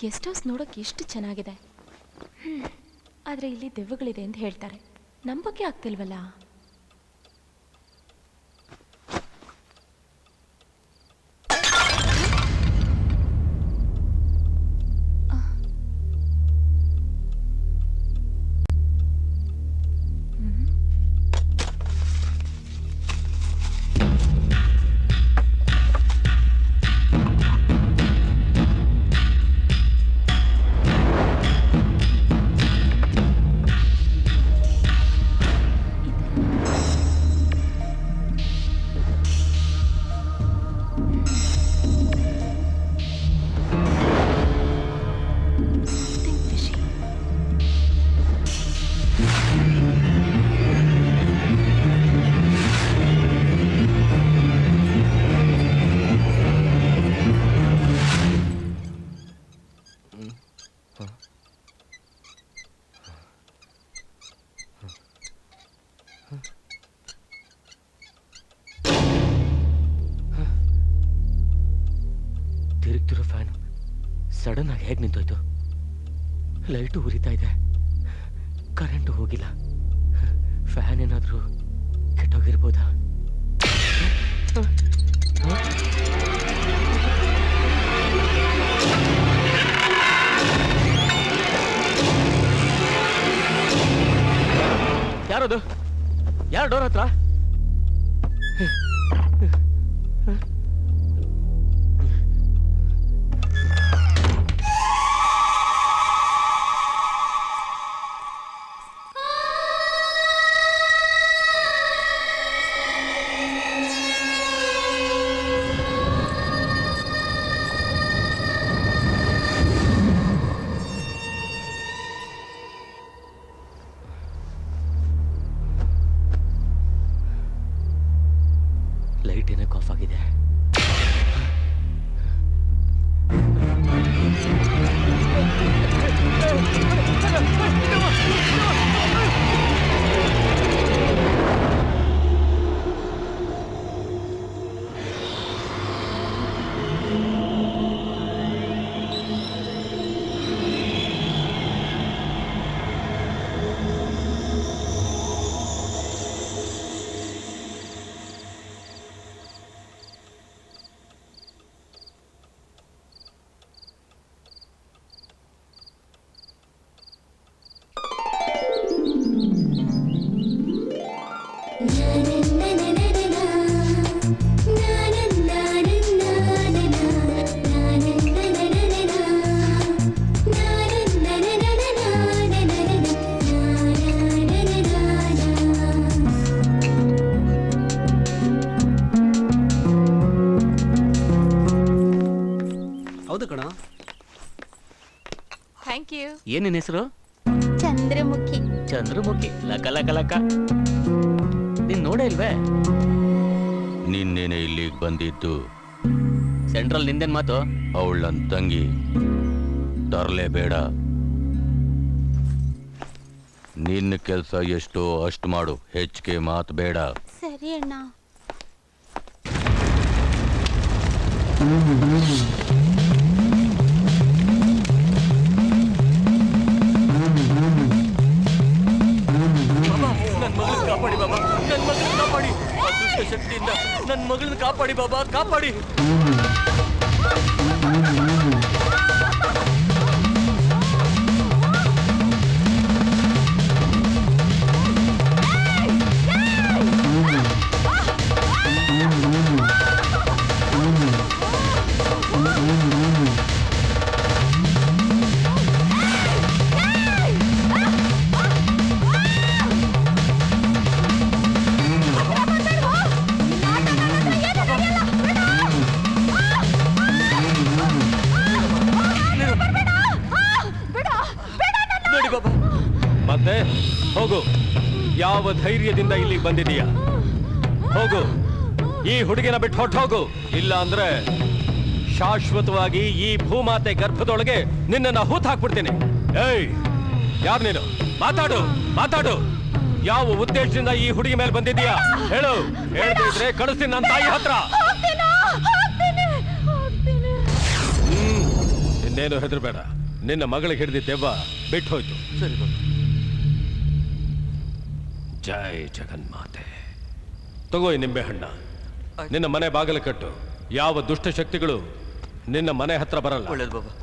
Guest house ನೋಡೋಕೆ ಎಷ್ಟು ಚೆನ್ನಾಗಿದೆ. ಆದರೆ ಇಲ್ಲಿ ದೆವ್ವಗಳಿದೆ ಅಂತ ಹೇಳ್ತಾರೆ. ನಂಬಕ್ಕೆ ಆಗ್ತಿಲ್ವಲ್ಲ. ತಿರುಗ್ತಿರೋ ಫ್ಯಾನ್ ಸಡನ್ ಆಗಿ ಹೇಗೆ ನಿಂತೋಯ್ತು? ಲೈಟು ಉರಿತಾ ಇದೆ, ಕರೆಂಟು ಹೋಗಿಲ್ಲ. ಫ್ಯಾನ್ ಏನಾದರೂ ಕೆಟ್ಟೋಗಿರ್ಬೋದಾ? ಯಾರದು? ಯಾರು ಡೋರ್ ಹತ್ರ? ಲೈಟ್ ಏನಕ್ಕೆ ಆಫ್ ಆಗಿದೆ? ಹೌದು ಕಣ. Thank you. ಏನೇನು ಹೆಸರು? ಚಂದ್ರಮುಖಿ. ಚಂದ್ರಮುಖಿ. ಲಕ ಲಕ ಲಕ. ನೀನ್ ನೋಡೇ ಇಲ್ವೇ? ನಿನ್ನೇನೆ ಇಲ್ಲಿಗೆ ಬಂದಿದ್ದು. ಸೆಂಟ್ರಲ್ ನಿಂದೇನ್ ಮಾತು? ಅವಳು ನನ್ನ ತಂಗಿ, ತರಲೇಬೇಡ. ನಿನ್ನ ಕೆಲಸ ಎಷ್ಟೋ ಅಷ್ಟು ಮಾಡು, ಹೆಚ್ಚಿಗೆ ಮಾತು ಬೇಡ. ಸರಿ ಅಣ್ಣ. ಕಾಪಾಡಿ ಬಾಬಾ, ನನ್ನ ಮಗಳನ್ನ ಕಾಪಾಡಿ. ಅದೃಷ್ಟ ಶಕ್ತಿಯಿಂದ ನನ್ನ ಮಗಳನ್ನ ಕಾಪಾಡಿ ಬಾಬಾ, ಕಾಪಾಡಿ. ಮತ್ತೆ ಹೋಗು. ಯಾವ ಧೈರ್ಯದಿಂದ ಇಲ್ಲಿಗೆ ಬಂದಿದೀಯಾ? ಹೋಗು, ಈ ಹುಡುಗಿನ ಬಿಟ್ಟು ಹೊರಟೋಗು. ಇಲ್ಲ ಅಂದ್ರೆ ಶಾಶ್ವತವಾಗಿ ಈ ಭೂಮಾತೆ ಗರ್ಭದೊಳಗೆ ನಿನ್ನನ್ನ ಹೂತ್ ಹಾಕ್ಬಿಡ್ತೀನಿ. ಏಯ್, ಯಾರು ನೀನು? ಮಾತಾಡು, ಮಾತಾಡು. ಯಾವ ಉದ್ದೇಶದಿಂದ ಈ ಹುಡುಗಿ ಮೇಲೆ ಬಂದಿದೀಯಾ ಹೇಳು. ಹೇಳ್ತಿದ್ರೆ ಕಳಿಸ್ತೀನಿ ನನ್ನ ತಾಯಿ ಹತ್ರ. ಇನ್ನೇನು ಹೆದರ್ಬೇಡ. ನಿನ್ನ ಮಗಳಿಗೆ ಹಿಡಿದಿ ದೆವ್ವ ಬಿಟ್ಟು ಹೋಯ್ತು. ಸರಿ ಬಾಬಾ. ಜೈ ಜಗನ್ಮಾತೆ. ತಗೋ ಈ ನಿಂಬೆ ಹಣ್ಣ. ನಿನ್ನ ಮನೆ ಬಾಗಿಲು ಕಟ್ಟು. ಯಾವ ದುಷ್ಟ ಶಕ್ತಿಗಳು ನಿನ್ನ ಮನೆ ಹತ್ರ ಬರಲ್ಲ. ಒಳ್ಳೇದು ಬಾಬಾ.